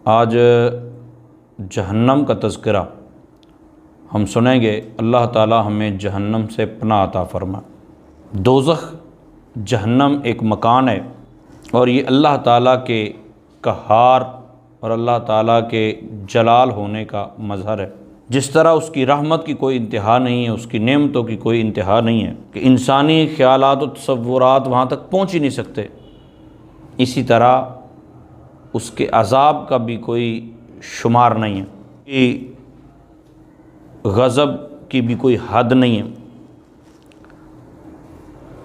आज जहन्नम का तज़किरा हम सुनेंगे। अल्लाह ताला हमें जहन्नम से पनाह अता फरमाए। दोज़ख जहन्नम एक मकान है और ये अल्लाह ताला के क़हार और अल्लाह ताला के जलाल होने का मज़हर है। जिस तरह उसकी रहमत की कोई इंतहा नहीं है, उसकी नेमतों की कोई इंतहा नहीं है कि इंसानी ख़यालात और तसव्वुरात वहाँ तक पहुँच ही नहीं सकते, इसी तरह उसके अज़ाब का भी कोई शुमार नहीं है, कि गज़ब की भी कोई हद नहीं है।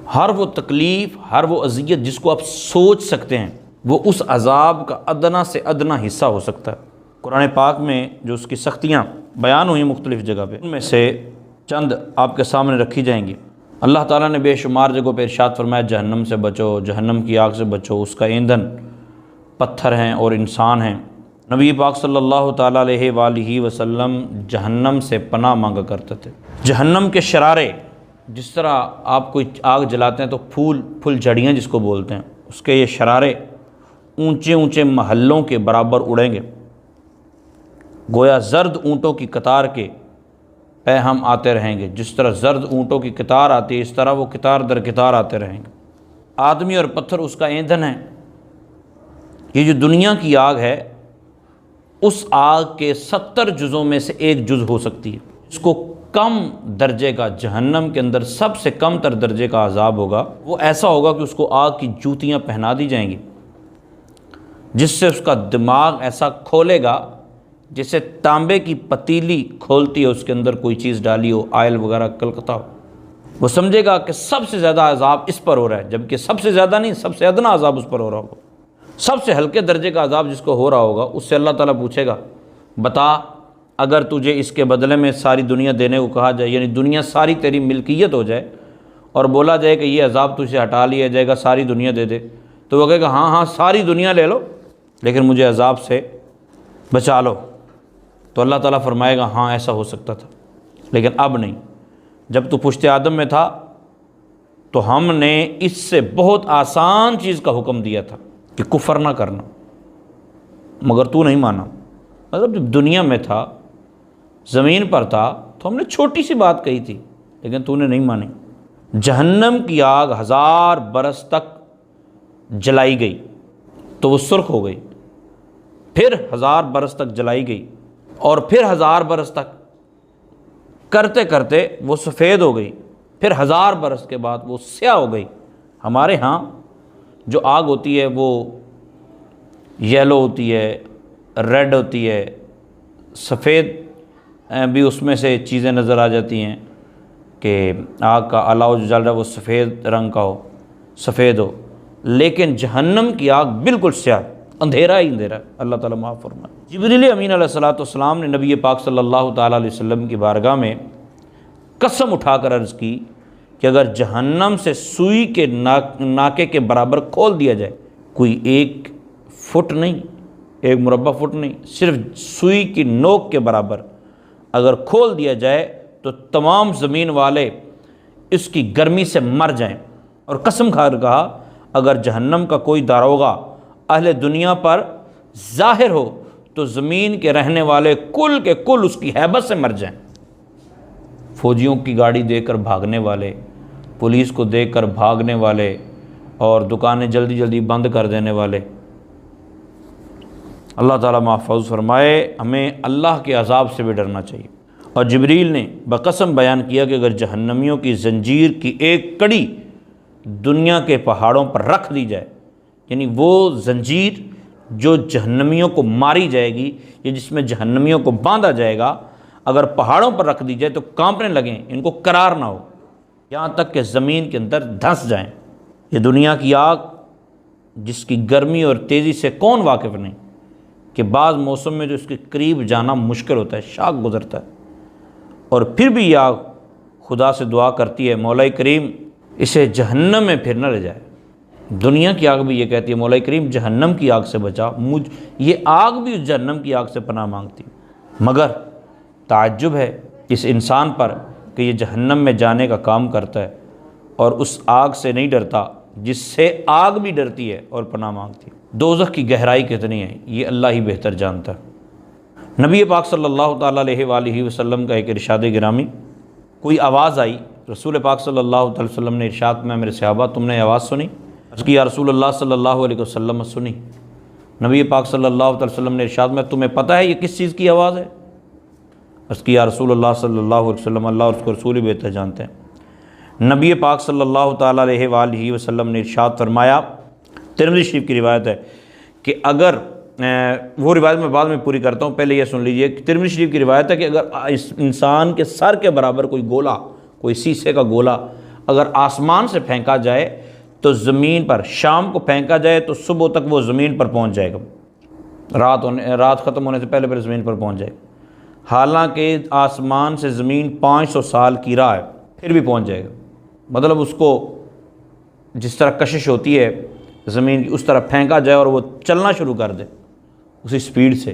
हर वो तकलीफ़, हर वो अज़ियत जिसको आप सोच सकते हैं, वो उस अज़ाब का अदना से अदना हिस्सा हो सकता है। कुरान पाक में जो उसकी सख्तियाँ बयान हुई मुख्तलिफ़ जगह पे, उनमें से चंद आपके सामने रखी जाएंगी। अल्लाह ताला ने बेशुमार जगहों पर इरशाद फरमाया, जहन्नम से बचो, जहन्नम की आग से बचो, उसका ईंधन पत्थर हैं और इंसान हैं। नबी पाक सल्लल्लाहु ताला अलैहि वसल्लम जहन्नम से पनाह मांगा करते थे। जहन्नम के शरारे, जिस तरह आप कोई आग जलाते हैं तो फुलझड़ियाँ जिसको बोलते हैं, उसके ये शरारे ऊंचे ऊंचे महलों के बराबर उड़ेंगे। गोया जर्द ऊँटों की कतार के पे हम आते रहेंगे। जिस तरह जर्द ऊँटों की कतार आती है, इस तरह वो कतार दर कतार आते रहेंगे। आदमी और पत्थर उसका ईंधन है। ये जो दुनिया की आग है, उस आग के 70 जुज़ों में से एक जुज़ हो सकती है। इसको कम दर्जे का, जहन्नम के अंदर सबसे कम तर दर्जे का अज़ाब होगा। वो ऐसा होगा कि उसको आग की जूतियाँ पहना दी जाएंगी, जिससे उसका दिमाग ऐसा खोलेगा जैसे तांबे की पतीली खोलती है, उसके अंदर कोई चीज़ डाली हो, आयल वगैरह कलकता हो। वो समझेगा कि सबसे ज़्यादा अज़ाब इस पर हो रहा है, जबकि सबसे ज़्यादा नहीं, सबसे अदना अज़ाब उस पर हो रहा होगा। सबसे हल्के दर्जे का अज़ाब जिसको हो रहा होगा, उससे अल्लाह ताला पूछेगा, बता अगर तुझे इसके बदले में सारी दुनिया देने को कहा जाए, यानी दुनिया सारी तेरी मिल्कियत हो जाए और बोला जाए कि ये अज़ाब तुझसे हटा लिया जाएगा, सारी दुनिया दे दे, तो वो कहेगा हाँ हाँ सारी दुनिया ले लो, लेकिन मुझे अज़ाब से बचा लो। तो अल्लाह ताला फरमाएगा हाँ ऐसा हो सकता था, लेकिन अब नहीं। जब तू पुश्ते आदम में था तो हमने इससे बहुत आसान चीज़ का हुक्म दिया था कि कुफ़र ना करना, मगर तू नहीं माना। मतलब जब दुनिया में था, ज़मीन पर था, तो हमने छोटी सी बात कही थी, लेकिन तूने नहीं मानी। जहन्नम की आग 1000 बरस तक जलाई गई तो वो सुर्ख हो गई, फिर 1000 बरस तक जलाई गई और फिर 1000 बरस तक करते करते वो सफ़ेद हो गई, फिर 1000 बरस के बाद वो स्याह हो गई। हमारे यहाँ जो आग होती है वो येलो होती है, रेड होती है, सफ़ेद भी उसमें से चीज़ें नज़र आ जाती हैं कि आग का अलाव जो जल रहा है वो सफ़ेद रंग का हो, सफ़ेद हो। लेकिन जहन्नम की आग बिल्कुल स्याह, अंधेरा ही अंधेरा। अल्लाह ताला माफ़ फरमाए। जिब्रील अमीन अलैहिस्सलाम ने नबी पाक सल्लल्लाहु ताला अलैहि वसल्लम की बारगाह में कसम उठाकर अर्ज़ की कि अगर जहन्नम से सुई के नाके के बराबर खोल दिया जाए, कोई 1 फुट नहीं, 1 मुरब्बा फुट नहीं, सिर्फ सुई की नोक के बराबर अगर खोल दिया जाए तो तमाम ज़मीन वाले इसकी गर्मी से मर जाएं। और कसम खाकर कहा, अगर जहन्नम का कोई दारोगा अहले दुनिया पर ज़ाहिर हो तो ज़मीन के रहने वाले कुल के कुल उसकी हैबत से मर जाएं। फ़ौजियों की गाड़ी देखकर भागने वाले, पुलिस को देखकर भागने वाले और दुकानें जल्दी जल्दी बंद कर देने वाले। अल्लाह ताला महफूज फरमाए। हमें अल्लाह के अज़ाब से भी डरना चाहिए। और जिब्रील ने बकसम बयान किया कि अगर जहन्नमियों की ज़ंजीर की एक कड़ी दुनिया के पहाड़ों पर रख दी जाए, यानी वो ज़ंजीर जो जहन्नमियों को मारी जाएगी या जिसमें जहन्नमियों को बांधा जाएगा, अगर पहाड़ों पर रख दी जाए तो कांपने लगें, इनको करार ना हो, यहाँ तक कि ज़मीन के अंदर धंस जाएं। ये दुनिया की आग जिसकी गर्मी और तेज़ी से कौन वाकिफ़ नहीं, कि बाज़ मौसम में जो इसके करीब जाना मुश्किल होता है, शाक गुज़रता है, और फिर भी यह आग खुदा से दुआ करती है, मौला करीम इसे जहन्नम में फिर न ले जाए। दुनिया की आग भी ये कहती है, मौला करीम जहन्नम की आग से बचा मुझ। ये आग भी उस जहन्नम की आग से पनाह मांगती। मगर ताज्जुब है इस इंसान पर कि ये जहन्नम में जाने का काम करता है और उस आग से नहीं डरता जिससे आग भी डरती है और पनाह मांगती है। दोज़ख की गहराई कितनी है ये अल्लाह ही बेहतर जानता है। नबी पाक सल्लल्लाहु ताला अलैहि वसल्लम का एक इरशाद गिरामी, कोई आवाज़ आई, रसूल पाक सल्लल्लाहु अलैहि वसल्लम ने इरशाद में, मेरे सहाबा तुमने आवाज़ सुनी? उसकी या रसूलल्लाह सल्लल्लाहु अलैहि वसल्लम सुनी। नबी पाक सल्लल्लाहु अलैहि वसल्लम ने इरशाद में, तुम्हें पता है ये किस चीज़ की आवाज़ है? उसकी या रसूलल्लाह सल्लल्लाहु अलैहि वसल्लम, अल्लाह और उसको रसूल ही बेहतर जानते हैं। नबी पाक सल्लल्लाहु ताला अलैहि वसल्लम ने इरशाद फरमाया, तिरमिज़ी शरीफ की रिवायत है कि अगर वो रिवायत मैं बाद में पूरी करता हूँ, पहले ये सुन लीजिए कि तिरमिज़ी शरीफ की रिवायत है कि अगर इस इंसान के सर के बराबर कोई गोला, कोई शीशे का गोला अगर आसमान से फेंका जाए तो ज़मीन पर, शाम को फेंका जाए तो सुबह तक वो ज़मीन पर पहुँच जाएगा, रात ख़त्म होने से पहले पहले ज़मीन पर पहुँच जाएगा। हालांकि आसमान से ज़मीन 500 साल की राह है, फिर भी पहुँच जाएगा। मतलब उसको जिस तरह कशिश होती है ज़मीन की, उस तरह फेंका जाए और वो चलना शुरू कर दे उसी स्पीड से,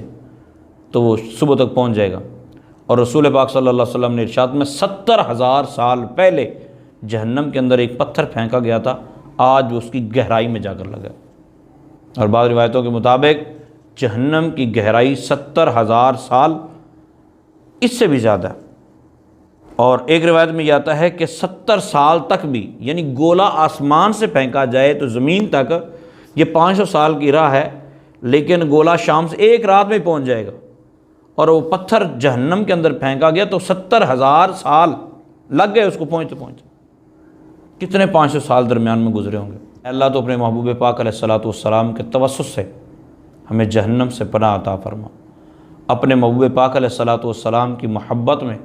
तो वो सुबह तक पहुंच जाएगा। और रसूल पाक सल्लल्लाहु अलैहि वसल्लम ने इरशाद में 70,000 साल पहले जहन्नम के अंदर एक पत्थर फेंका गया था, आज वो उसकी गहराई में जाकर लगा। और बाद रिवायतों के मुताबिक जहन्नम की गहराई 70,000 साल, इससे भी ज़्यादा। और एक रिवायत में यह आता है कि 70 साल तक भी, यानी गोला आसमान से फेंका जाए तो ज़मीन तक ये 500 साल की राह है, लेकिन गोला शाम से एक रात में पहुंच जाएगा। और वो पत्थर जहन्नम के अंदर फेंका गया तो 70,000 साल लग गए उसको पहुँचते पहुँचते। कितने 500 साल दरमियान में गुजरे होंगे। अल्लाह तो अपने महबूब पाक अलैहिस्सलातु वस्सलाम के तवस्सुत से हमें जहन्नम से पनाह अता फरमा। अपने महबूब पाक अलैहिस्सलातु वस्सलाम की मोहब्बत में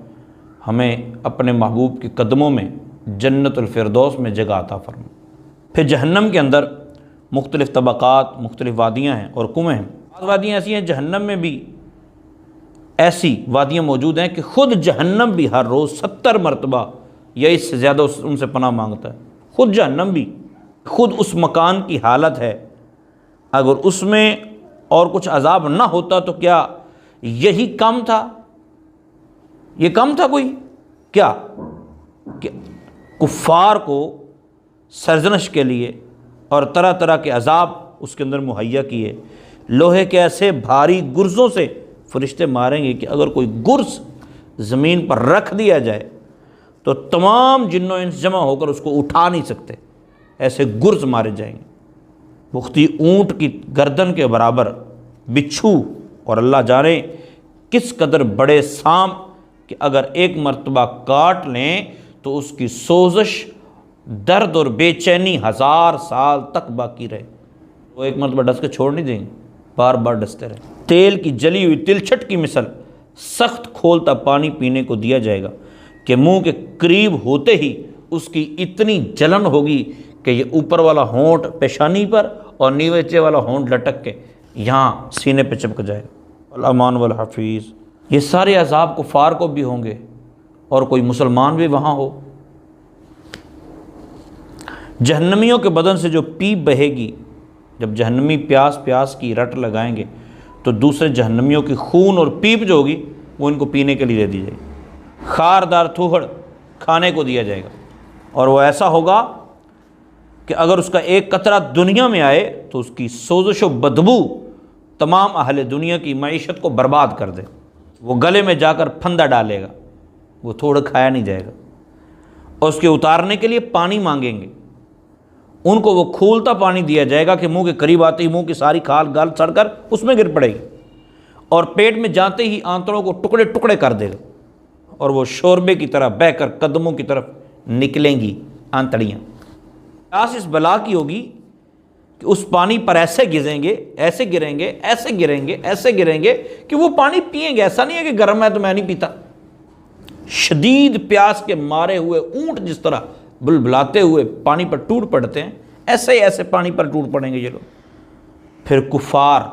हमें अपने महबूब के कदमों में जन्नतुल फिरदौस में जगह अता फरमा। फिर जहन्नम के अंदर मुख्तलिफ़ तबक़ात, मुख्तलिफ़ वादियाँ हैं और कुएँ हैं। बाद वादियाँ ऐसी हैं, जहन्नम में भी ऐसी वादियाँ मौजूद हैं कि ख़ुद जहन्नम भी हर रोज़ 70 मरतबा या इससे ज़्यादा उनसे पनाह मांगता है। ख़ुद जहन्नम भी, ख़ुद उस मकान की हालत है, अगर उसमें और कुछ अजाब ना होता तो क्या यही कम था? ये कम था कोई क्या कि कुफ़ार को सरजनश के लिए और तरह तरह के अजाब उसके अंदर मुहैया किए। लोहे के ऐसे भारी गुर्ज़ों से फरिश्ते मारेंगे कि अगर कोई गुर्ज़ ज़मीन पर रख दिया जाए तो तमाम जिन्नो इंस जमा होकर उसको उठा नहीं सकते, ऐसे गुर्ज़ मारे जाएंगे। पुख्ती ऊँट की गर्दन के बराबर बिच्छू, और अल्लाह जाने किस कदर बड़े सांप कि अगर एक मरतबा काट लें तो उसकी सोजश, दर्द और बेचैनी 1000 साल तक बाकी रहे। वो एक मरतबा डस के छोड़ नहीं देंगे, बार बार डसते रहे। तेल की जली हुई तिलछट की मिसल सख्त खोलता पानी पीने को दिया जाएगा कि मुंह के करीब होते ही उसकी इतनी जलन होगी कि ये ऊपर वाला होंठ पेशानी पर और नीचे वाला होंठ लटक के यहाँ सीने पे चिपक जाएगा। अमान वल हफीज़। ये सारे अजाब कुफ़ार को भी होंगे और कोई मुसलमान भी वहाँ हो। जहन्नमियों के बदन से जो पीप बहेगी, जब जहन्नमी प्यास प्यास की रट लगाएंगे तो दूसरे जहन्नमियों की खून और पीप जो होगी वो इनको पीने के लिए दे दी जाएगी। खारदार थूहड़ खाने को दिया जाएगा और वो ऐसा होगा कि अगर उसका एक कतरा दुनिया में आए तो उसकी सोजश व बदबू तमाम अहले दुनिया की मईशत को बर्बाद कर दे। वो गले में जाकर फंदा डालेगा, वो थोड़ा खाया नहीं जाएगा। और उसके उतारने के लिए पानी मांगेंगे, उनको वो खोलता पानी दिया जाएगा कि मुंह के करीब आते ही मुंह की सारी खाल गाल सड़कर उसमें गिर पड़ेगी और पेट में जाते ही आंतड़ों को टुकड़े टुकड़े कर देगा और वो शोरबे की तरह बहकर कदमों की तरफ निकलेंगी आंतड़ियाँ। प्यास इस बला की होगी कि उस पानी पर ऐसे गिरेंगे, ऐसे गिरेंगे, ऐसे गिरेंगे, ऐसे गिरेंगे कि वो पानी पिएंगे। ऐसा नहीं है कि गर्म है तो मैं नहीं पीता। शदीद प्यास के मारे हुए ऊंट जिस तरह बुलबुलाते हुए पानी पर टूट पड़ते हैं, ऐसे ऐसे पानी पर टूट पड़ेंगे ये लोग। फिर कुफ़ार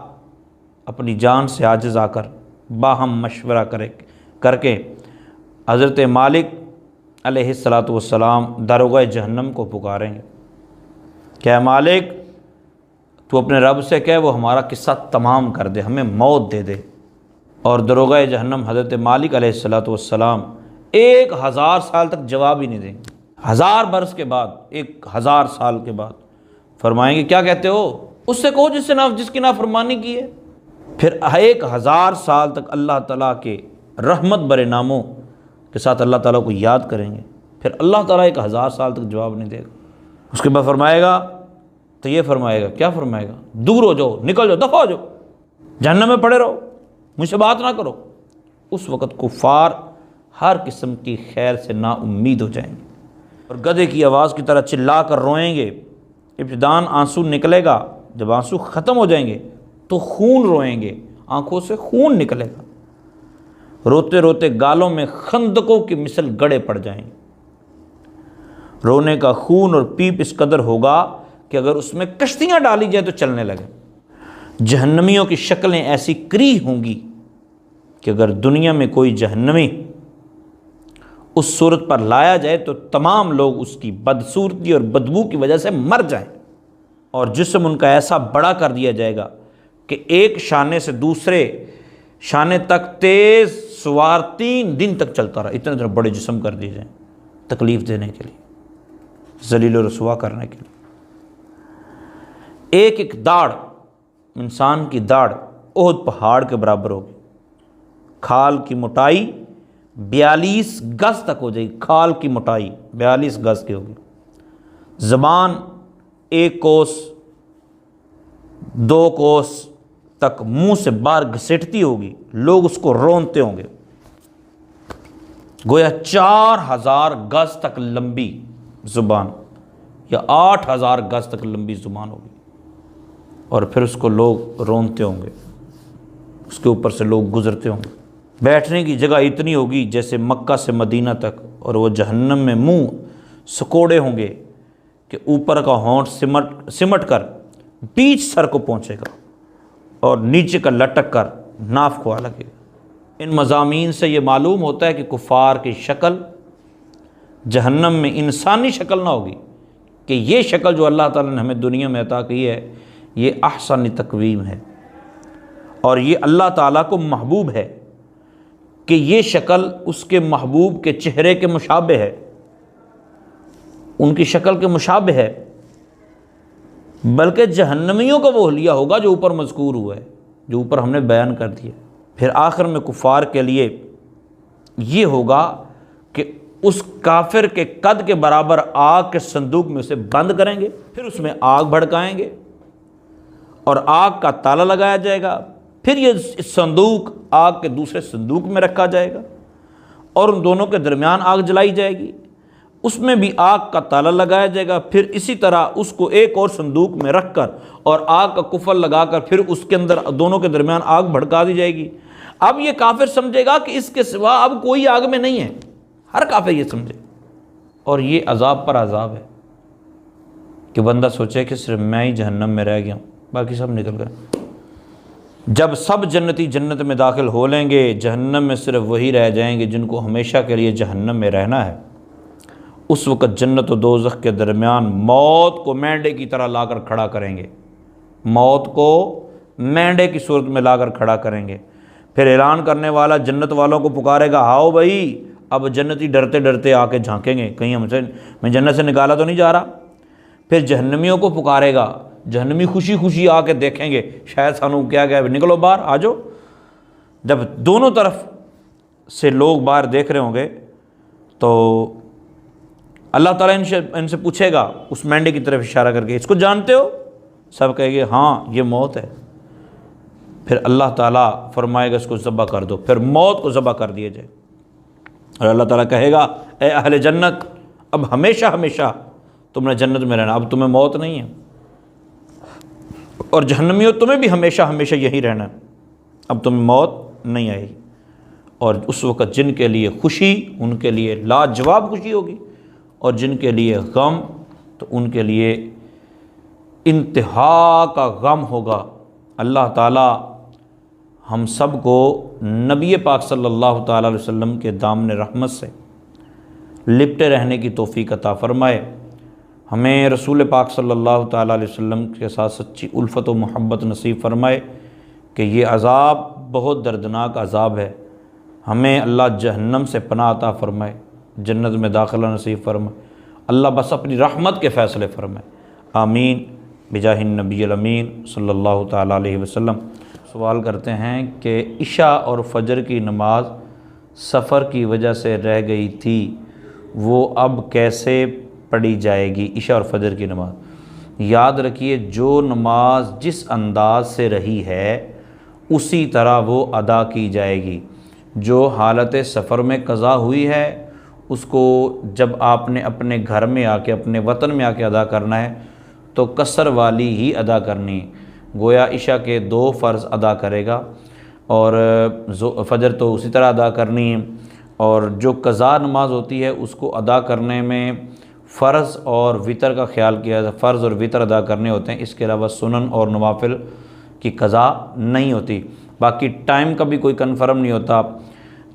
अपनी जान से आजिज़ आकर बाहम मशवरा करके हज़रत मालिक अलैहिस्सलातु वस्सलाम दरोगा जहन्नम को पुकारेंगे, क्या मालिक तू अपने रब से कह वो हमारा किस्सा तमाम कर दे, हमें मौत दे दे। और दरोगा जहन्नम हज़रत मालिक अलैहिस्सलातु वस्सलाम 1000 साल तक जवाब ही नहीं देंगे। 1000 बरस के बाद, 1000 साल के बाद फरमाएंगे क्या कहते हो? उससे कहो जिसकी नाफरमानी की है। फिर 1000 साल तक अल्लाह ताला के रहमत भरे नामों के साथ अल्लाह ताला को याद करेंगे। फिर अल्लाह ताला 1000 साल तक जवाब नहीं देगा। उसके बाद फरमाएगा, तो ये फरमाएगा, क्या फरमाएगा? दूर हो जाओ, निकल जाओ, दफ़ा हो जाओ, जहन्नम में पड़े रहो, मुझसे बात ना करो। उस वक़्त कुफ़ार हर किस्म की खैर से नाउम्मीद हो जाएंगे और गधे की आवाज़ की तरह चिल्ला कर रोएंगे। इब्तिदान आंसू निकलेगा, जब आंसू ख़त्म हो जाएंगे तो खून रोएंगे, आंखों से खून निकलेगा। रोते रोते गालों में खंदकों की मिसल गड़े पड़ जाएंगे। रोने का खून और पीप इस कदर होगा कि अगर उसमें कश्तियाँ डाली जाए तो चलने लगे। जहन्नमियों की शक्लें ऐसी करी होंगी कि अगर दुनिया में कोई जहन्नमी उस सूरत पर लाया जाए तो तमाम लोग उसकी बदसूरती और बदबू की वजह से मर जाएं, और जिस्म उनका ऐसा बड़ा कर दिया जाएगा कि एक शाने से दूसरे शाने तक तेज़ सवार 3 दिन तक चलता रहा। इतने बड़े जिस्म कर दिए जाएँ तकलीफ़ देने के लिए, जलील और रसवा करने के लिए। एक एक दाढ़, इंसान की दाढ़ ओहद पहाड़ के बराबर होगी। खाल की मोटाई 42 गज तक हो जाएगी। खाल की मोटाई 42 गज की होगी। ज़बान 1 कोस 2 कोस तक मुंह से बाहर घसीटती होगी। लोग उसको रोनते होंगे। गोया 4000 गज तक लंबी ज़ुबान या 8000 गज तक लंबी ज़ुबान होगी, और फिर उसको लोग रोनते होंगे, उसके ऊपर से लोग गुजरते होंगे। बैठने की जगह इतनी होगी जैसे मक्का से मदीना तक, और वो जहन्नम में मुंह सकोड़े होंगे कि ऊपर का होंठ सिमट कर बीच सर को पहुँचेगा और नीचे का लटक कर नाफ को लगेगा। इन मज़ामीन से ये मालूम होता है कि कुफ़ार की शक्ल जहन्नम में इंसानी शक्ल ना होगी, कि ये शक्ल जो अल्लाह ताला ने हमें दुनिया में अता की है ये अहसन तकवीम है, और ये अल्लाह ताला को महबूब है कि ये शक्ल उसके महबूब के चेहरे के मुशाबे है, उनकी शक्ल के मुशाबे है। बल्कि जहन्नमियों का वो हुलिया होगा जो ऊपर मज़कूर हुआ है, जो ऊपर हमने बयान कर दिया। फिर आखिर में कुफ़ार के लिए ये होगा कि उस काफिर के कद के बराबर आग के संदूक में उसे बंद करेंगे, फिर उसमें आग भड़काएंगे और आग का ताला लगाया जाएगा। फिर ये संदूक आग के दूसरे संदूक में रखा जाएगा और उन दोनों के दरमियान आग जलाई जाएगी, उसमें भी आग का ताला लगाया जाएगा। फिर इसी तरह उसको एक और संदूक में रख कर और आग का कुफल लगाकर फिर उसके अंदर दोनों के दरमियान आग भड़का दी जाएगी। अब ये काफिर समझेगा कि इसके सिवा अब कोई आग में नहीं है, हर काफिर ये समझे। और ये अजाब पर अजाब है कि बंदा सोचे कि सिर्फ मैं ही जहन्नम में रह गया हूँ, बाकी सब निकल गए। जब सब जन्नती जन्नत में दाखिल हो लेंगे, जहन्नम में सिर्फ वही रह जाएंगे जिनको हमेशा के लिए जहन्नम में रहना है। उस वक़्त जन्नत और दोज़ख के दरमियान मौत को मेंढे की तरह लाकर खड़ा करेंगे, मौत को मेंढे की सूरत में लाकर खड़ा करेंगे। फिर ऐलान करने वाला जन्नत वालों को पुकारेगा, आओ भाई। अब जन्नती डरते डरते आके झांकेंगे, कहीं हमसे मैं जन्नत से निकाला तो नहीं जा रहा। फिर जहन्नमियों को पुकारेगा, जहन्नमी खुशी खुशी आके देखेंगे, शायद सानू क्या गया, निकलो बाहर आ जाओ। जब दोनों तरफ से लोग बाहर देख रहे होंगे तो अल्लाह ताला इनसे पूछेगा, उस मेंढे की तरफ इशारा करके, इसको जानते हो? सब कहेंगे हाँ ये मौत है। फिर अल्लाह ताला फरमाएगा इसको ज़बह कर दो, फिर मौत को ज़बह कर दिया जाए। और अल्लाह ताला कहेगा, ए अहले जन्नत, अब हमेशा हमेशा तुमने जन्नत में रहना, अब तुम्हें मौत नहीं है। और जहन्नमियों, तुम्हें भी हमेशा हमेशा यही रहना, अब तुम्हें मौत नहीं आएगी। और उस वक़्त जिनके लिए खुशी, उनके लिए लाजवाब खुशी होगी, और जिनके लिए गम, तो उनके लिए इंतहा का गम होगा। अल्लाह ताला हम सब को नबी पाक सल्लल्लाहु ताला अलैहि वसल्लम के दामन रहमत से लिपटे रहने की तौफीक अता फ़रमाए। हमें रसूल पाक सल्लल्लाहु ताला अलैहि वसल्लम के साथ सच्ची उल्फत व मोहब्बत नसीब फ़रमाए कि ये अज़ाब बहुत दर्दनाक अज़ाब है। हमें अल्लाह जहन्नम से पनाह अता फ़रमाए, जन्नत में दाखिला नसीब फ़रमाए। अल्लाह बस अपनी रहमत के फ़ैसले फ़रमाए। आमीन बिजाहिन नबी अमीन सल्लल्लाहु ताला अलैहि वसल्लम। सवाल करते हैं कि इशा और फजर की नमाज सफ़र की वजह से रह गई थी, वो अब कैसे पढ़ी जाएगी? इशा और फजर की नमाज याद रखिए, जो नमाज जिस अंदाज से रही है उसी तरह वो अदा की जाएगी। जो हालत सफ़र में क़ज़ा हुई है उसको जब आपने अपने घर में आके, अपने वतन में आके अदा करना है तो कसर वाली ही अदा करनी है। गोया इशा के 2 फ़र्ज़ अदा करेगा और फजर तो उसी तरह अदा करनी है। और जो क़ज़ा नमाज होती है उसको अदा करने में फ़र्ज़ और वितर का ख्याल किया जाता है। फ़र्ज़ और वितर अदा करने होते हैं, इसके अलावा सुनन और नवाफिल की क़ज़ा नहीं होती। बाकी टाइम का भी कोई कन्फर्म नहीं होता।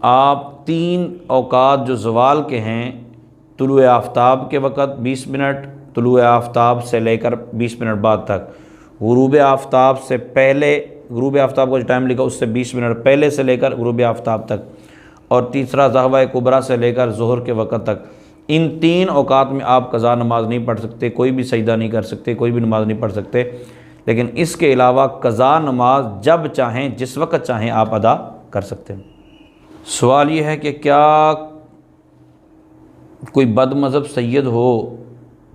आप 3 औकात जो ज़वाल के हैं, तुलुए आफ्ताब के वक़्त 20 मिनट, तुलुए आफ्ताब से लेकर 20 मिनट बाद तक, गुरूब आफ्ताब से पहले, गुरूब आफ्ताब का जो टाइम लिखा उससे 20 मिनट पहले से लेकर गुरूब आफ्ताब तक, और तीसरा ज़हवा कुबरा से लेकर ज़ोहर के वक़्त तक। इन 3 औकात में आप क़ज़ा नमाज नहीं पढ़ सकते, कोई भी सजदा नहीं कर सकते, कोई भी नमाज नहीं पढ़ सकते। लेकिन इसके अलावा क़ज़ा नमाज जब चाहें, जिस वक़्त चाहें आप अदा कर सकते हैं। सवाल ये है कि क्या कोई बद मज़हब सैयद हो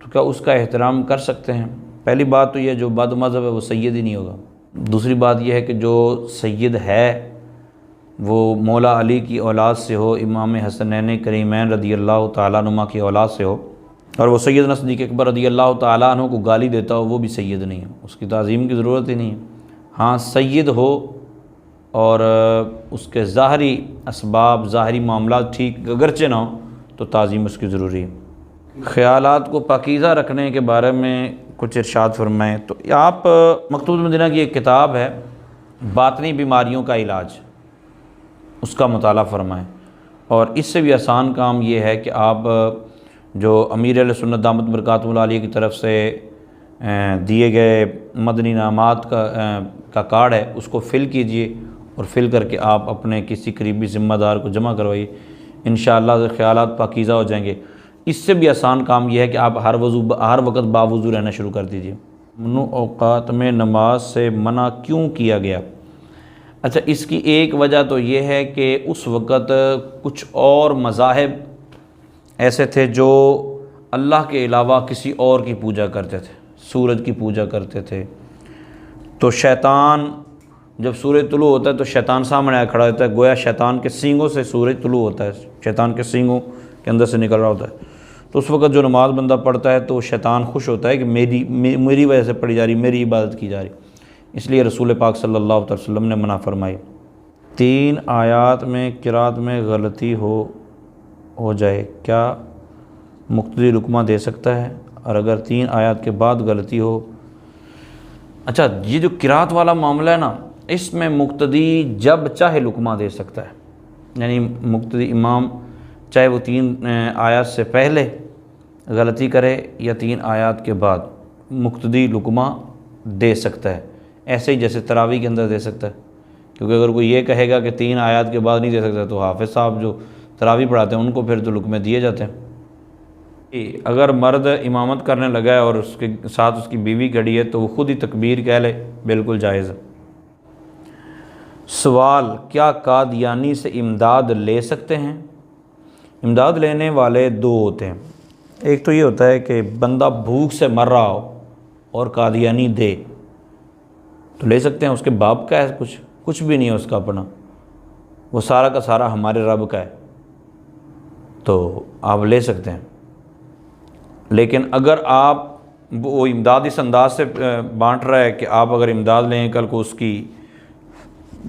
तो क्या उसका एहतराम कर सकते हैं? पहली बात तो यह, जो बद मज़हब है वो सैयद ही नहीं होगा। दूसरी बात यह है कि जो सैयद है वो मौला अली की औलाद से हो, इमाम हसनैन करीमैन रदी अल्लाह ताला नुमा की औलाद से हो, और वो सैयदना सिद्दीक़ अकबर रदी अल्लाह ताला अन्हु को गाली देता हो, वो भी सैयद नहीं है, उसकी ताज़ीम की ज़रूरत ही नहीं है। हाँ, सैयद हो और उसके ज़ाहरी असबाब, ज़ाहरी मामला ठीक अगरचे ना हो तो ताज़ीम उसकी ज़रूरी है। ख़यालात को पाकीज़ा रखने के बारे में कुछ इरशाद फरमाएँ। तो आप मकतूब मदीना की एक किताब है बातनी बीमारियों का इलाज, उसका मुताला फरमाएँ। और इससे भी आसान काम ये है कि आप जो अमीर अहले सुन्नत दामत बरकातुहु आलिया की तरफ से दिए गए मदनी इनामात का कार्ड है उसको फ़िल कीजिए और फ़िल करके आप अपने किसी करीबी ज़िम्मेदार को जमा करवाइए। इंशाअल्लाह ख़यालात पाकीज़ा हो जाएंगे। इससे भी आसान काम यह है कि आप हर वक्त बावुज़ू रहना शुरू कर दीजिए। मनु औक़ात में नमाज से मना क्यों किया गया? अच्छा, इसकी एक वजह तो ये है कि उस वक़्त कुछ और मज़ाहिब ऐसे थे जो अल्लाह के अलावा किसी और की पूजा करते थे, सूरज की पूजा करते थे। तो शैतान जब सूरज तुलू होता है तो शैतान सामने आया खड़ा होता है, गोया शैतान के सींगों से सूरज तुलू होता है, शैतान के सींगों के अंदर से निकल रहा होता है। तो उस वक़्त जो नमाज़ बंदा पढ़ता है तो शैतान खुश होता है कि मेरी वजह से पढ़ी जा रही, मेरी इबादत की जा रही। इसलिए रसूल पाक सल्लल्लाहु अलैहि वसल्लम ने मना फरमाई। 3 आयात में किरात में गलती हो जाए क्या मुक्तदी लुकमा दे सकता है? और अगर 3 आयात के बाद गलती हो? अच्छा, ये जो किरात वाला मामला है ना, इसमें मुक्तदी जब चाहे लुकमा दे सकता है। यानी मुक्तदी इमाम चाहे वो 3 आयात से पहले गलती करे या 3 आयात के बाद, मुक्तदी लुकमा दे सकता है। ऐसे ही जैसे तरावी के अंदर दे सकता है, क्योंकि अगर कोई ये कहेगा कि 3 आयात के बाद नहीं दे सकता तो हाफिज़ साहब जो तरावी पढ़ाते हैं उनको फिर तो लुकमे दिए जाते हैं। अगर मर्द इमामत करने लगा है और उसके साथ उसकी बीवी खड़ी है तो वो खुद ही तकबीर कह ले, बिल्कुल जायज़ है। सवाल, क्या कादियानी से इमदाद ले सकते हैं? इमदाद लेने वाले 2 होते हैं। एक तो ये होता है कि बंदा भूख से मर रहा हो और कादियानी दे तो ले सकते हैं, उसके बाप का है, कुछ भी नहीं है उसका अपना, वो सारा का सारा हमारे रब का है, तो आप ले सकते हैं। लेकिन अगर आप वो इमदाद इस अंदाज से बांट रहा है कि आप अगर इमदाद लें कल को उसकी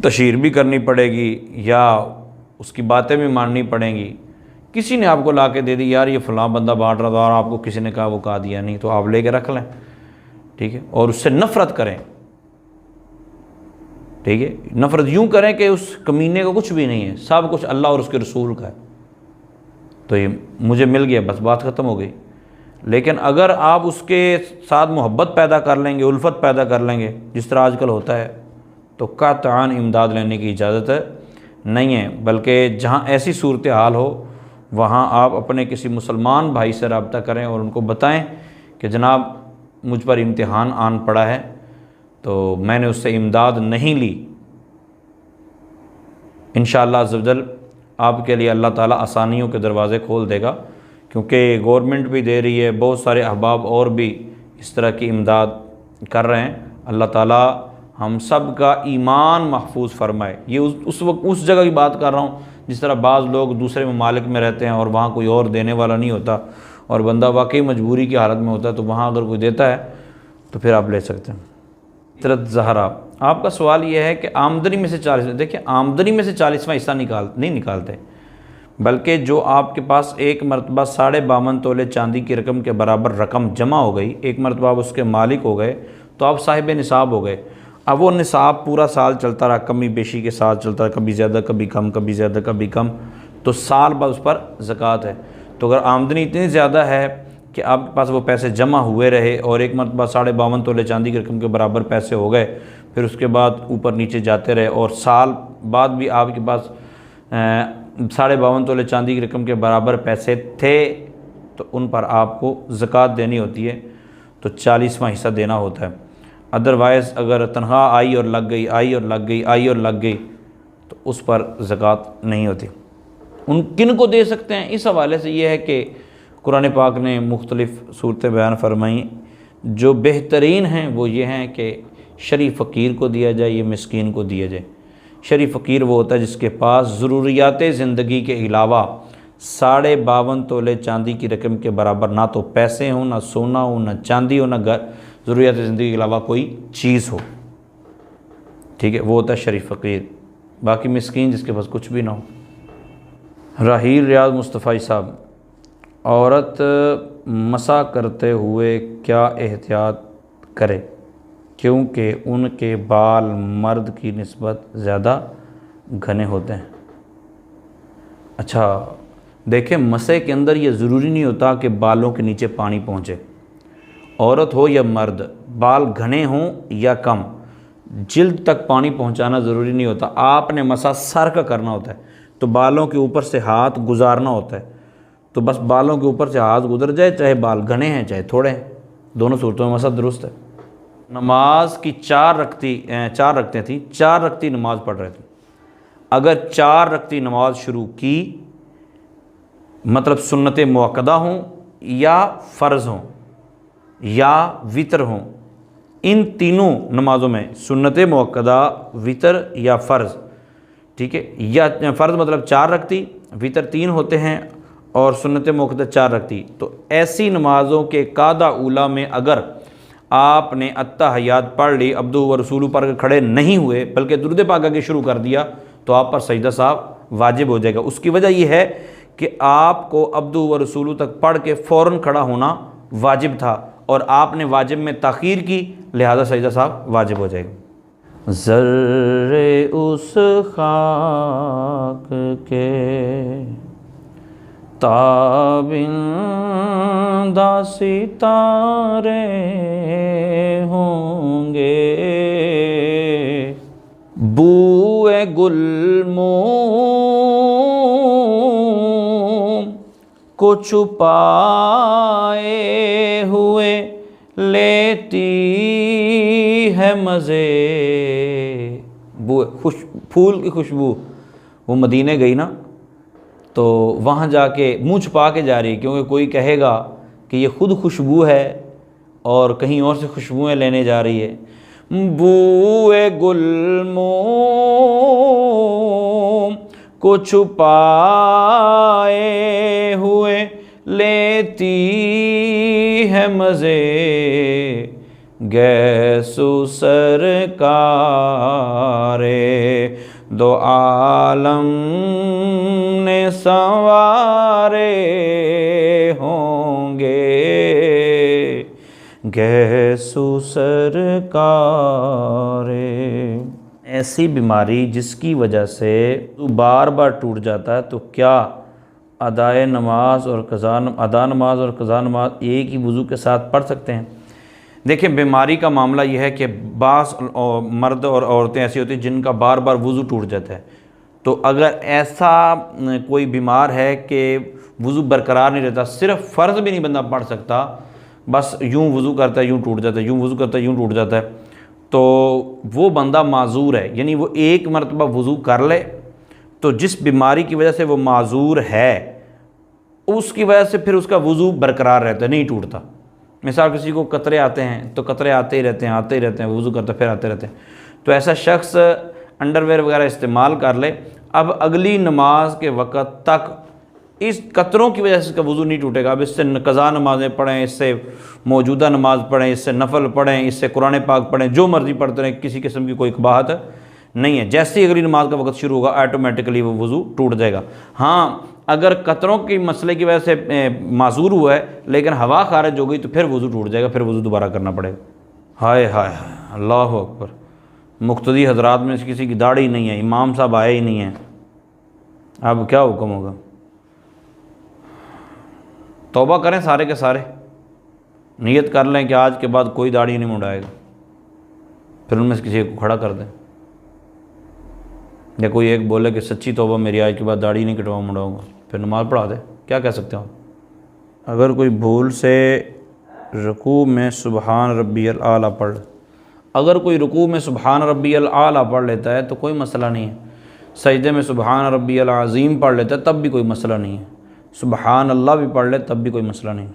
तशहीर भी करनी पड़ेगी या उसकी बातें भी माननी पड़ेंगी, किसी ने आपको ला के दे दी यार ये फ़लाँ बंदा बांट रहा था और आपको किसी ने कहा वो कादियानी, तो आप लेके रख लें, ठीक है, और उससे नफ़रत करें, ठीक है। नफ़रत यूँ करें कि उस कमीने को कुछ भी नहीं है, सब कुछ अल्लाह और उसके रसूल का है, तो ये मुझे मिल गया, बस बात ख़त्म हो गई। लेकिन अगर आप उसके साथ मोहब्बत पैदा कर लेंगे, उल्फत पैदा कर लेंगे, जिस तरह आजकल होता है, तो क़तआन इमदाद लेने की इजाज़त नहीं है। बल्कि जहाँ ऐसी सूरत हाल हो वहाँ आप अपने किसी मुसलमान भाई से रब्ता करें और उनको बताएं कि जनाब मुझ पर इम्तिहान आन पड़ा है तो मैंने उससे इमदाद नहीं ली। इंशाअल्लाह अज़्ज़वजल आपके लिए अल्लाह ताला आसानियों के दरवाज़े खोल देगा, क्योंकि गवर्नमेंट भी दे रही है, बहुत सारे अहबाब और भी इस तरह की इमदाद कर रहे हैं। अल्लाह ताला हम सब का ईमान महफूज फरमाए। ये उस जगह की बात कर रहा हूँ जिस तरह बाज़ लोग दूसरे ममालिक में रहते हैं और वहाँ कोई और देने वाला नहीं होता और बंदा वाकई मजबूरी की हालत में होता है, तो वहाँ अगर कोई देता है तो फिर आप ले सकते हैं। फितरत ज़हरा, आपका सवाल यह है कि आमदनी में से 40, देखिए आमदनी में से 40वां हिस्सा नहीं निकालते, बल्कि जो आपके पास एक मरतबा 52.5 तोले चांदी की रकम के बराबर रकम जमा हो गई, एक मरतबा आप उसके मालिक हो गए तो आप साहिब निसाब हो गए। अब वो निसाब पूरा साल चलता रहा, कमी बेशी के साथ चलता रहा, कभी ज़्यादा कभी कम, कभी ज़्यादा कभी कम, तो साल बाद उस पर ज़कात है। तो अगर आमदनी इतनी ज़्यादा है कि आपके पास वो पैसे जमा हुए रहे और एक मरतबा 52.5 तोले चांदी की रकम के बराबर पैसे हो गए, फिर उसके बाद ऊपर नीचे जाते रहे और साल बाद भी आपके पास 52.5 तोले चांदी की रकम के बराबर पैसे थे, तो उन पर आपको ज़कात देनी होती है, तो 40वां हिस्सा देना होता है। अदरवाइज़ अगर तनख्वाह आई और लग गई, आई और लग गई, आई और लग गई, तो उस पर ज़कात नहीं होती। उन किन को दे सकते हैं, इस हवाले से ये है कि कुरान पाक ने मुख्तलिफ़ सूरतें बयान फरमाई। जो बेहतरीन हैं वो ये हैं कि शरीफ फ़कीर को दिया जाए, ये मिस्कीन को दिया जाए। शरीफ फ़कीर वो होता है जिसके पास ज़रूरियात ज़िंदगी के अलावा 52.5 तोले चांदी की रकम के बराबर ना तो पैसे हों, ना सोना हो, ना चांदी हो, ना घर ज़रूरियात ज़िंदगी के अलावा कोई चीज़ हो, ठीक है, वो होता है शरीफ फ़कीर। बाकी मिस्कीन जिसके पास कुछ भी ना हो। राहील रियाज मुस्तफ़ा साहब, औरत मसा करते हुए क्या एहतियात करे क्योंकि उनके बाल मर्द की निस्बत ज़्यादा घने होते हैं? अच्छा देखें, मसे के अंदर ये ज़रूरी नहीं होता कि बालों के नीचे पानी पहुँचे। औरत हो या मर्द, बाल घने हों या कम, जिल्द तक पानी पहुँचाना ज़रूरी नहीं होता। आपने मसा सर का करना होता है, तो बालों के ऊपर से हाथ गुजारना होता है, तो बस बालों के ऊपर से हाथ गुजर जाए, चाहे बाल घने हैं चाहे थोड़े हैं, दोनों सूरतों में मसा दुरुस्त है। नमाज की 4 रकतें थी, 4 रकती नमाज पढ़ रहे थे। अगर 4 रकती नमाज शुरू की, मतलब सुन्नत मुअक्कदा हों या फ़र्ज़ हों या वितर हों, इन तीनों नमाज़ों में सुन्नत मुअक्कदा, वितर या फ़र्ज़, ठीक है, या फ़र्ज़ मतलब 4 रकती, वितर 3 होते हैं और सुन्नत मुअक्कदा 4 रकती। तो ऐसी नमाज़ों के कादा उला में अगर आपने अत्तहियात पढ़ ली, अब्दु व रसूलु पढ़ के खड़े नहीं हुए, बल्कि दुरूद पाक के शुरू कर दिया, तो आप पर सजदा साहब वाजिब हो जाएगा। उसकी वजह यह है कि आपको अब्दु व रसूलु तक पढ़ के फ़ौरन खड़ा होना वाजिब था और आपने वाजिब में ताख़ीर की, लिहाजा सजदा साहब वाजिब हो जाएगा। ज़र्रे उस खाक के ताबिंदा सितारे होंगे, बूए गुलमोम को छुपाए हुए लेती है मज़े। फूल की खुशबू, वो मदीने गई ना, तो वहाँ जाके मुँह छुपा के जा रही है, क्योंकि कोई कहेगा कि ये ख़ुद खुशबू है और कहीं और से खुशबुएँ लेने जा रही है। बूए गुलमोम को छुपाए हुए लेती है मज़े, गैसु सरकारे दो आलम ने संवारे होंगे, गैसु सरकारे। ऐसी बीमारी जिसकी वजह से बार बार टूट जाता है, तो क्या अदा नमाज और कज़ा नमाज एक ही वज़ू के साथ पढ़ सकते हैं? देखिए, बीमारी का मामला यह है कि बास मर्द और औरतें ऐसी होती हैं जिनका बार बार वज़ू टूट जाता है। तो अगर ऐसा कोई बीमार है कि वज़ू बरकरार नहीं रहता, सिर्फ फ़र्ज़ भी नहीं बंदा पढ़ सकता, बस यूँ वज़ू करता है यूँ टूट जाता है, यूँ वज़ू करता है यूँ टूट जाता है, तो वो बंदा माजूर है। यानी वो एक मरतबा वज़ू कर ले तो जिस बीमारी की वजह से वो माजूर है उसकी वजह से फिर उसका वज़ू बरकरार रहता है, नहीं टूटता। मिसाल किसी को कतरे आते हैं तो कतरे आते ही रहते हैं, आते ही रहते हैं, वज़ू करते फिर आते रहते हैं, तो ऐसा शख्स अंडरवेयर वगैरह इस्तेमाल कर ले। अब अगली नमाज के वक़्त तक इस कतरों की वजह से इसका वज़ू नहीं टूटेगा। अब इससे कज़ा नमाज़ें पढ़ें, इससे मौजूदा नमाज़ पढ़ें, इससे नफल पढ़ें, इससे कुरान पाक पढ़ें, जो मर्ज़ी पढ़ते रहें, किसी किस्म की कोई कबाहत नहीं है। जैसे ही अगली नमाज का वक्त शुरू होगा ऑटोमेटिकली वो वज़ू टूट जाएगा। हाँ, अगर कतरों की मसले की वजह से माजूर हुआ है लेकिन हवा खारिज हो गई तो फिर वज़ू टूट जाएगा, फिर वज़ू दोबारा करना पड़ेगा। हाय हाय हाय, अल्लाह अकबर। मुक्तदी हजरात में से किसी की दाढ़ी नहीं है, इमाम साहब आए ही नहीं हैं, अब क्या हुक्म होगा। तौबा करें सारे के सारे, नियत कर लें कि आज के बाद कोई दाढ़ी नहीं मुंडाएगा, फिर उनमें से किसी को खड़ा कर दें। या कोई एक बोले कि सच्ची तौबा मेरी आज के बाद दाढ़ी नहीं कटवा मुंडाऊंगा, फिर नमाज़ पढ़ा दे, क्या कह सकते हो। अगर कोई भूल से रुकू में सुबहान रब्बियल आला पढ़, अगर कोई रुकू में सुबहान रब्बियल आला पढ़ लेता है तो कोई मसला नहीं है। सजदे में सुबहान रब्बियल अज़ीम पढ़ लेता है तब भी कोई मसला नहीं है। सुबहान अल्लाह भी पढ़ ले तब भी कोई मसला नहीं।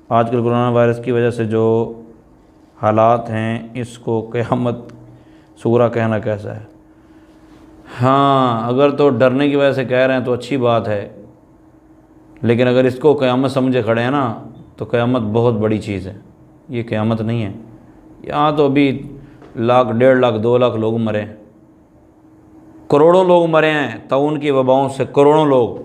आजकल कोरोना वायरस की वजह से जो हालात हैं इसको क़यामत सूरा कहना कैसा है। हाँ, अगर तो डरने की वजह से कह रहे हैं तो अच्छी बात है, लेकिन अगर इसको क़यामत समझे खड़े हैं ना तो क़यामत बहुत बड़ी चीज़ है, ये क़यामत नहीं है। यहाँ तो अभी लाख, 1.5 लाख, 2 लाख लोग मरे हैं, करोड़ों लोग मरे हैं ताउन की वबाओं से, करोड़ों लोग।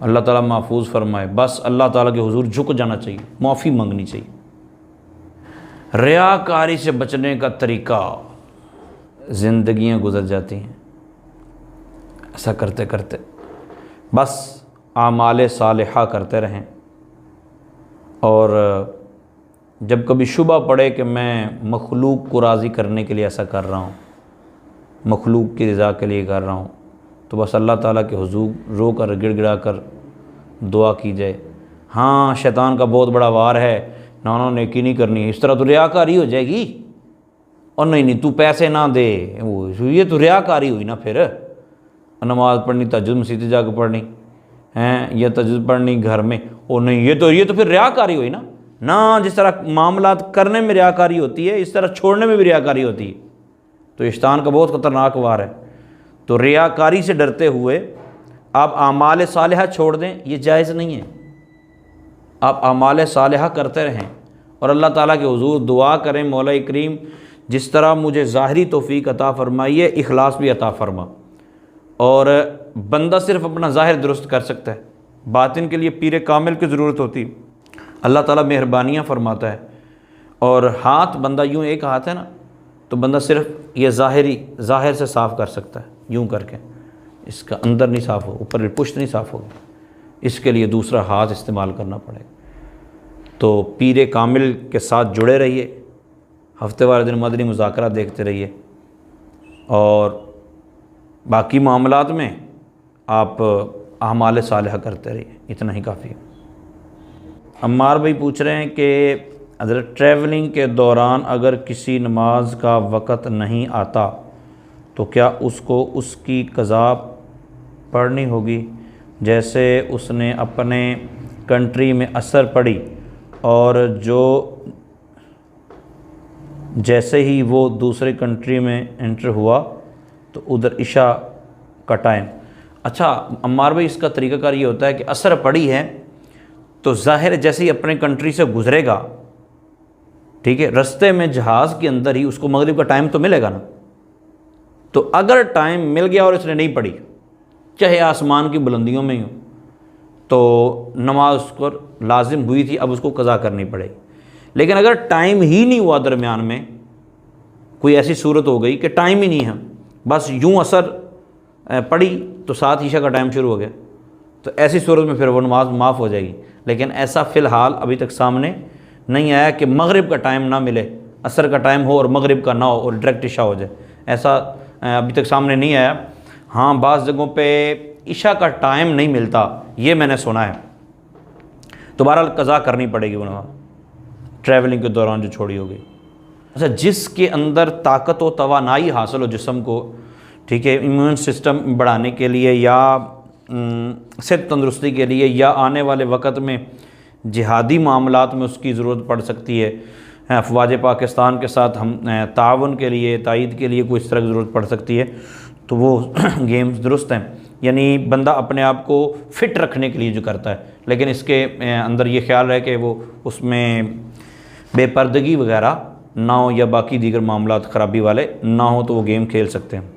अल्लाह ताला महफूज फरमाए। बस अल्लाह ताला के हुजूर झुक जाना चाहिए, माफ़ी मांगनी चाहिए। रियाकारी से बचने का तरीका, ज़िंदगियाँ गुजर जाती हैं ऐसा करते करते। बस आमाले सालिहा करते रहें, और जब कभी शुबा पड़े कि मैं मखलूक को राज़ी करने के लिए ऐसा कर रहा हूँ, मखलूक की रज़ा के लिए कर रहा हूँ, तो बस अल्लाह ताला के हुजूर रो कर गिड़गिड़ा कर दुआ की जाए। हाँ, शैतान का बहुत बड़ा वार है, ना नेकी नहीं करनी है, इस तरह तो रियाकारी हो जाएगी। और नहीं तू पैसे ना दे, वो ये तो रियाकारी हुई ना। फिर नमाज़ पढ़नी, तहज्जुद मस्जिद जाकर पढ़नी हैं, या तहज्जुद पढ़नी घर में, ओ नहीं ये तो फिर रियाकारी हुई ना। जिस तरह मामलात करने में रियाकारी होती है, इस तरह छोड़ने में भी रियाकारी होती है। तो शैतान का बहुत ख़तरनाक वार है। तो रियाकारी से डरते हुए आप आमाल सालिहा छोड़ दें, ये जायज़ नहीं है। आप आमाल सालिहा करते रहें और अल्लाह ताला के हुजूर दुआ करें, मौला करीम जिस तरह मुझे ज़ाहिरी तौफ़ीक अता फ़रमाइए, इखलास भी अता फ़रमा। और बंदा सिर्फ़ अपना ज़ाहिर दुरुस्त कर सकता है, बातिन के लिए पीर कामिल की ज़रूरत होती। अल्लाह ताला मेहरबानियाँ फ़रमाता है। और हाथ बंदा यूँ एक हाथ है ना, तो बंदा सिर्फ़ ये ज़ाहिर से साफ़ कर सकता है, यूँ करके, इसका अंदर नहीं साफ़ हो, ऊपर पुश्त नहीं साफ़ होगी, इसके लिए दूसरा हाथ इस्तेमाल करना पड़ेगा। तो पीर कामिल के साथ जुड़े रहिए, हफ्ते वाले दिन मदनी मुज़ाकरा देखते रहिए, और बाकी मामलात में आप अमाल सालिहा करते रहिए, इतना ही काफ़ी है। अम्मार भाई पूछ रहे हैं कि अगर ट्रैवलिंग के दौरान अगर किसी नमाज का वक़्त नहीं आता तो क्या उसको उसकी क़ज़ा पढ़नी होगी। जैसे उसने अपने कंट्री में असर पढ़ी और जैसे ही वो दूसरे कंट्री में एंटर हुआ तो उधर इशा का टाइम। अच्छा अम्मार भाई, इसका तरीक़ाकार ये होता है कि असर पड़ी है तो ज़ाहिर जैसे ही अपने कंट्री से गुज़रेगा, ठीक है, रास्ते में जहाज़ के अंदर ही उसको मगरिब का टाइम तो मिलेगा ना। तो अगर टाइम मिल गया और इसने नहीं पढ़ी, चाहे आसमान की बुलंदियों में ही हो, तो नमाज उसको लाजिम हुई थी, अब उसको क़ज़ा करनी पड़ेगी। लेकिन अगर टाइम ही नहीं हुआ, दरमियान में कोई ऐसी सूरत हो गई कि टाइम ही नहीं है, बस यूँ असर पड़ी तो साथ ईशा का टाइम शुरू हो गया, तो ऐसी सूरत में फिर वो नमाज माफ़ हो जाएगी। लेकिन ऐसा फ़िलहाल अभी तक सामने नहीं आया कि मगरिब का टाइम ना मिले, असर का टाइम हो और मगरिब का ना हो और डायरेक्ट इशा हो जाए, ऐसा अभी तक सामने नहीं आया। हाँ, बाज़ जगहों पे इशा का टाइम नहीं मिलता, ये मैंने सुना है, तो बहरहाल कज़ा करनी पड़ेगी वो नमाज, ट्रैवलिंग के दौरान जो छोड़ी होगी। अच्छा, जिसके अंदर ताकत व तवानाई हासिल हो जिस्म को, ठीक है, इम्यून सिस्टम बढ़ाने के लिए या सेहत तंदुरुस्ती के लिए, या आने वाले वक़्त में जिहादी मामलात में उसकी ज़रूरत पड़ सकती है, अफवाज पाकिस्तान के साथ हम ताउन के लिए, तायद के लिए कोई इस तरह की ज़रूरत पड़ सकती है, तो वो गेम्स दुरुस्त हैं। यानी बंदा अपने आप को फ़िट रखने के लिए जो करता है, लेकिन इसके अंदर ये ख्याल है कि वो उसमें बेपर्दगी वगैरह ना हो या बाकी दीगर मामलात ख़राबी वाले ना हो, तो वो गेम खेल सकते हैं।